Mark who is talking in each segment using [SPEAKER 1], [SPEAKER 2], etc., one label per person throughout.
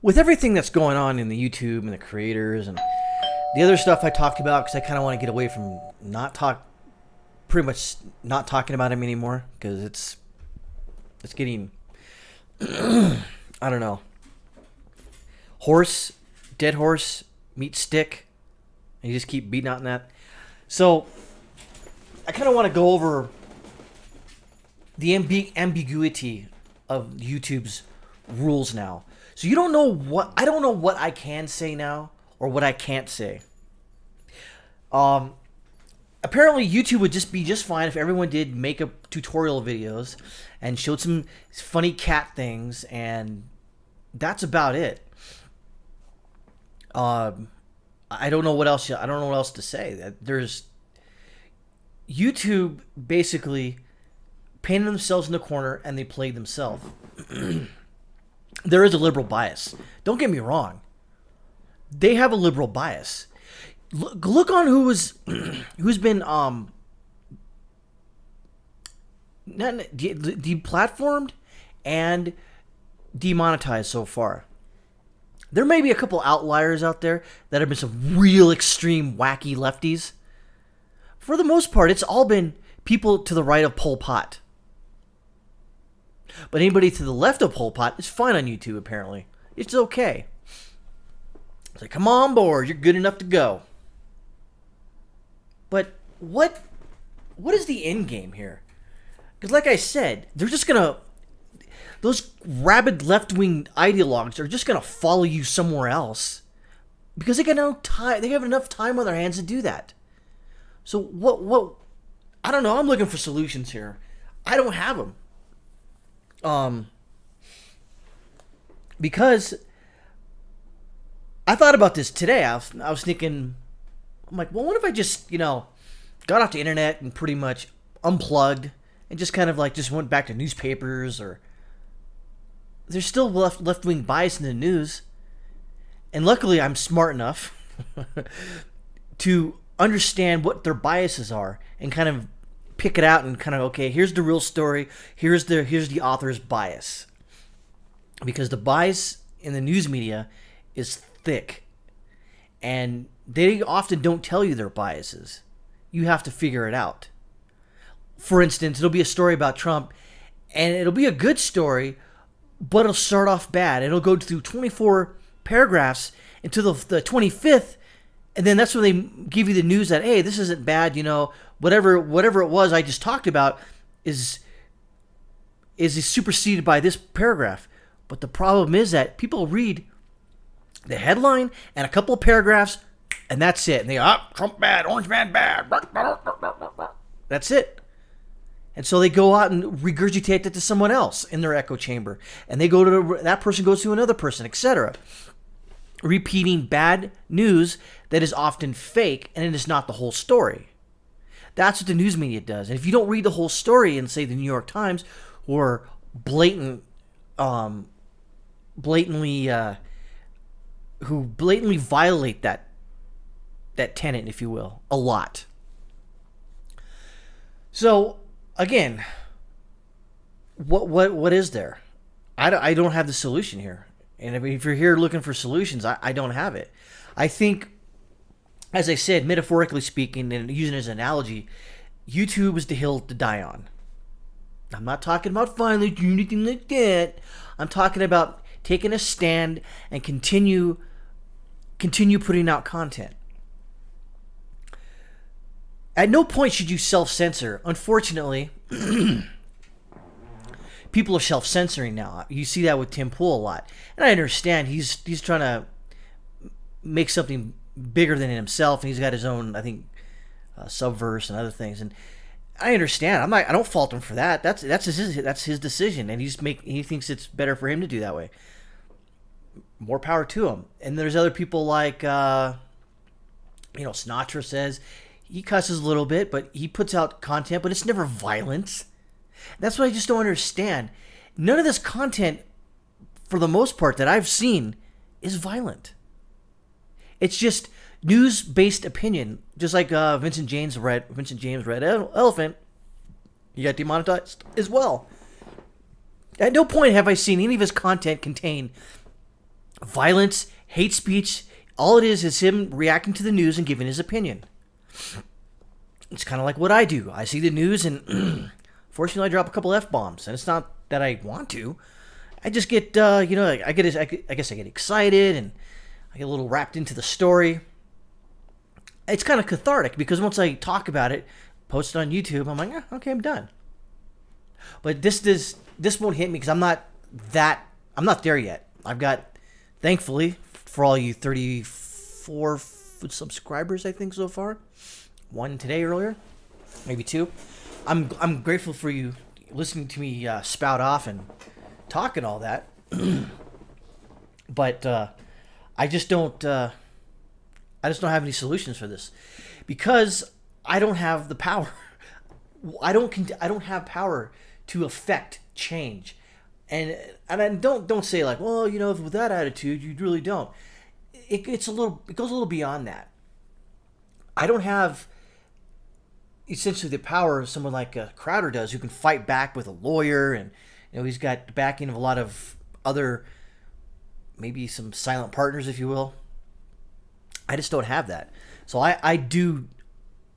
[SPEAKER 1] with everything that's going on in the YouTube and the creators and the other stuff I talked about, because I kind of want to get away from pretty much not talking about him anymore, because it's getting, I don't know, dead horse meets stick, and you just keep beating out in that. So I kind of want to go over the ambiguity of YouTube's rules now. So I don't know what I can say now or what I can't say. Apparently YouTube would be just fine if everyone did makeup tutorial videos and showed some funny cat things, and that's about it. I don't know what else. I don't know what else to say. There's YouTube basically painted themselves in the corner and they played themselves. There is a liberal bias. Don't get me wrong. They have a liberal bias. Look on who's been deplatformed and demonetized so far. There may be a couple outliers out there that have been some real extreme wacky lefties. For the most part, it's all been people to the right of Pol Pot. But anybody to the left of Pol Pot is fine on YouTube, apparently. It's okay. It's like, come on board, you're good enough to go. But what is the end game here? Because like I said, they're just going to... Those rabid left-wing ideologues are just going to follow you somewhere else. Because they got no time. They have enough time on their hands to do that. So what... I don't know. I'm looking for solutions here. I don't have them. Because I thought about this today. I was thinking, I'm like, well, what if I just, got off the internet and pretty much unplugged and just kind of like just went back to newspapers, or there's still left-wing bias in the news. And luckily I'm smart enough to understand what their biases are and kind of pick it out and kind of, okay, here's the real story. Here's the author's bias. Because the bias in the news media is thick. And they often don't tell you their biases. You have to figure it out. For instance, it'll be a story about Trump, and it'll be a good story, but it'll start off bad. It'll go through 24 paragraphs until the 25th, and then that's when they give you the news that, hey, this isn't bad, whatever it was I just talked about is superseded by this paragraph. But the problem is that people read the headline and a couple of paragraphs, and that's it. And they go, Trump bad, Orange man bad. That's it. And so they go out and regurgitate that to someone else in their echo chamber. And they go to that person goes to another person, etc. Repeating bad news that is often fake, and it is not the whole story. That's what the news media does. And if you don't read the whole story in, say, the New York Times, or blatantly violate that tenet, if you will, a lot. So again, what is there? I don't have the solution here. And if you're here looking for solutions, I don't have it. I think, as I said, metaphorically speaking, and using it as an analogy, YouTube is the hill to die on. I'm not talking about violence or anything like that. I'm talking about taking a stand and continue putting out content. At no point should you self-censor. Unfortunately, people are self-censoring now. You see that with Tim Pool a lot. And I understand he's trying to make something bigger than himself, and he's got his own, I think, subverse and other things. And I understand. I don't fault him for that. That's his decision, and he thinks it's better for him to do that way. More power to him. And there's other people like Sinatra says he cusses a little bit, but he puts out content, but it's never violence. That's what I just don't understand. None of this content, for the most part, that I've seen is violent. It's just news-based opinion, just like Vincent James Red Elephant. He got demonetized as well. At no point have I seen any of his content contain Violence, hate speech, all it is him reacting to the news and giving his opinion. It's kind of like what I do. I see the news and fortunately I drop a couple F-bombs. And it's not that I want to. I just get, I guess I get excited and I get a little wrapped into the story. It's kind of cathartic because once I talk about it, post it on YouTube, I'm like, okay, I'm done. But this won't hit me because I'm not there yet. I've got, thankfully, for all you 34 subscribers, I think so far, one today earlier, maybe two. I'm grateful for you listening to me spout off and talk and all that. But I just don't have any solutions for this because I don't have the power. I don't have power to affect change. And don't say like, well, with that attitude, you really don't. It goes a little beyond that. I don't have essentially the power someone like Crowder does, who can fight back with a lawyer, and he's got the backing of a lot of other, maybe some silent partners, if you will. I just don't have that, so I do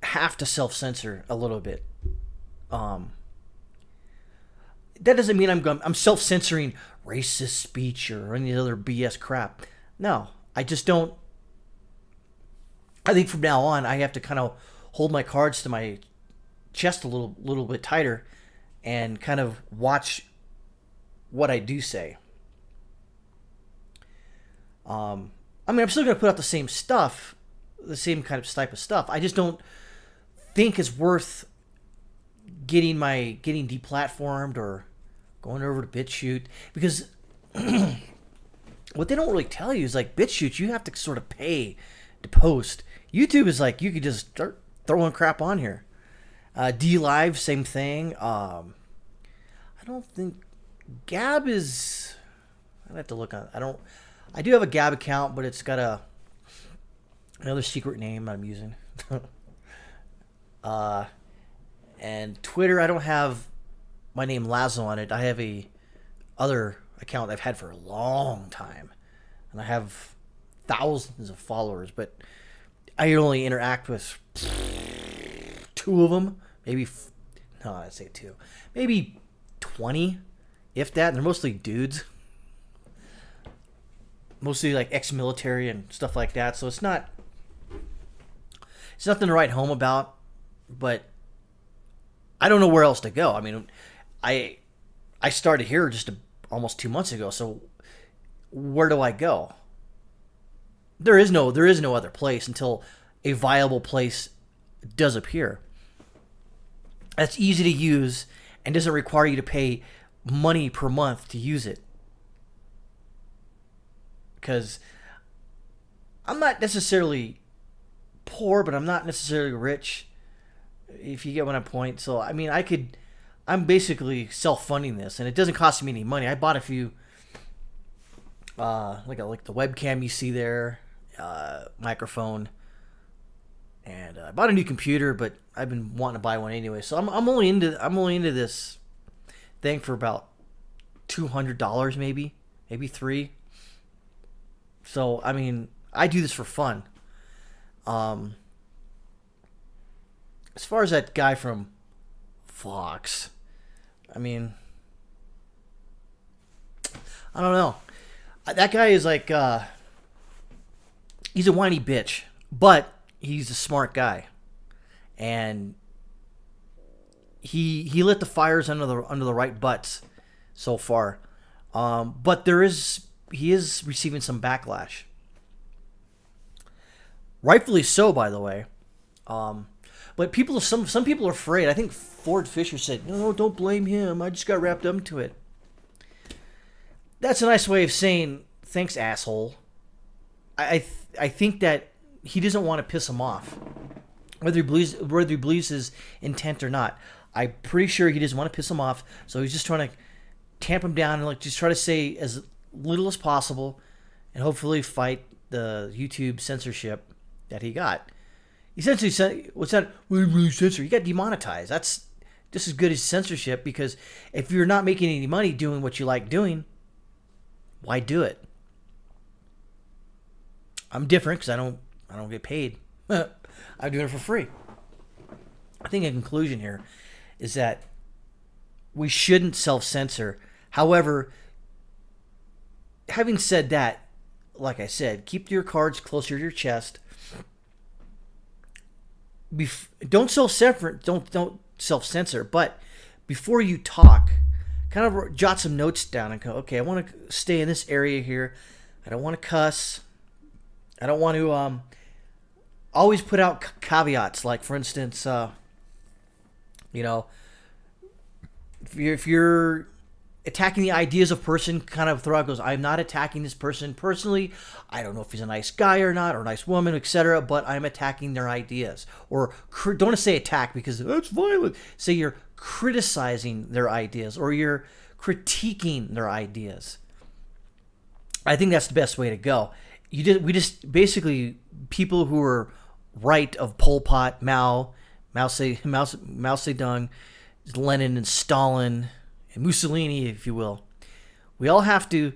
[SPEAKER 1] have to self-censor a little bit. That doesn't mean I'm self-censoring racist speech or any other BS crap. No, I just don't. I think from now on, I have to kind of hold my cards to my chest a little bit tighter and kind of watch what I do say. I'm still going to put out the same stuff, the same kind of type of stuff. I just don't think it's worth getting deplatformed or going over to BitChute, because what they don't really tell you is like BitChute, you have to sort of pay to post. YouTube is like you could just start throwing crap on here. DLive, same thing. I don't think Gab is. I have to look on. I do have a Gab account, but it's got another secret name I'm using. And Twitter, I don't have my name Lazo on it. I have a other account I've had for a long time, and I have thousands of followers, but I only interact with two of them, I'd say two, maybe 20, if that, and they're mostly dudes, mostly like ex-military and stuff like that, so it's nothing to write home about, but I don't know where else to go. I mean, I started here just almost 2 months ago, so where do I go? There is no other place until a viable place does appear. That's easy to use and doesn't require you to pay money per month to use it. Because I'm not necessarily poor, but I'm not necessarily rich, if you get what I point. So, I mean, I'm basically self-funding this, and it doesn't cost me any money. I bought a few, like the webcam you see there, microphone, and I bought a new computer, but I've been wanting to buy one anyway. So I'm only into this thing for about $200, maybe $3. So I mean, I do this for fun. As far as that guy from Fox, I mean, I don't know. That guy is like, he's a whiny bitch, but he's a smart guy, and he lit the fires under the right butts so far. But he is receiving some backlash, rightfully so, by the way. But some people are afraid. I think Ford Fisher said, "No, don't blame him. I just got wrapped up into it." That's a nice way of saying thanks, asshole. I think that he doesn't want to piss him off, whether he believes his intent or not. I'm pretty sure he doesn't want to piss him off, so he's just trying to tamp him down and just try to say as little as possible, and hopefully fight the YouTube censorship that he got. Essentially, what's that? What did really censor? You got demonetized. That's just as good as censorship, because if you're not making any money doing what you like doing, why do it? I'm different because I don't get paid. I'm doing it for free. I think a conclusion here is that we shouldn't self-censor. However, having said that, like I said, keep your cards closer to your chest. Don't self-censor, but before you talk, kind of jot some notes down and go, okay, I want to stay in this area here. I don't want to cuss. I don't want to always put out caveats. Like, for instance, if you're attacking the ideas of person, kind of throw out goes, I'm not attacking this person personally. I don't know if he's a nice guy or not, or a nice woman, etc. But I'm attacking their ideas. Or don't want to say attack because that's violent. Say you're criticizing their ideas or you're critiquing their ideas. I think that's the best way to go. We just basically people who are right of Pol Pot, Mao Zedong, Lenin and Stalin and Mussolini, if you will. We all have to,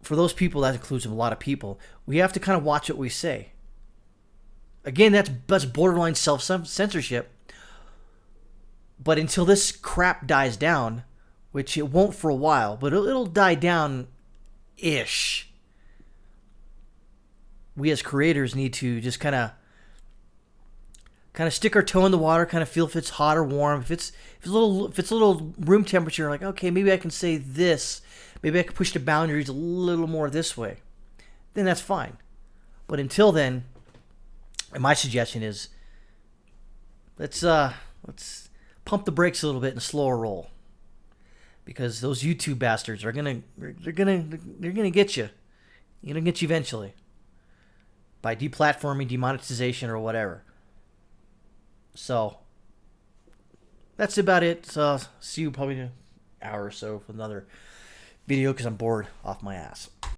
[SPEAKER 1] for those people, that includes a lot of people, we have to kind of watch what we say. Again, that's borderline self-censorship. But until this crap dies down, which it won't for a while, but it'll die down-ish, we as creators need to just kind of stick our toe in the water, kind of feel if it's hot or warm. If it's a little room temperature, like, okay, maybe I can say this. Maybe I can push the boundaries a little more this way. Then that's fine. But until then, my suggestion is let's pump the brakes a little bit and slow a roll, because those YouTube bastards are gonna get you. They're gonna get you eventually by deplatforming, demonetization, or whatever. So that's about it. So see you probably in an hour or so for another video because I'm bored off my ass.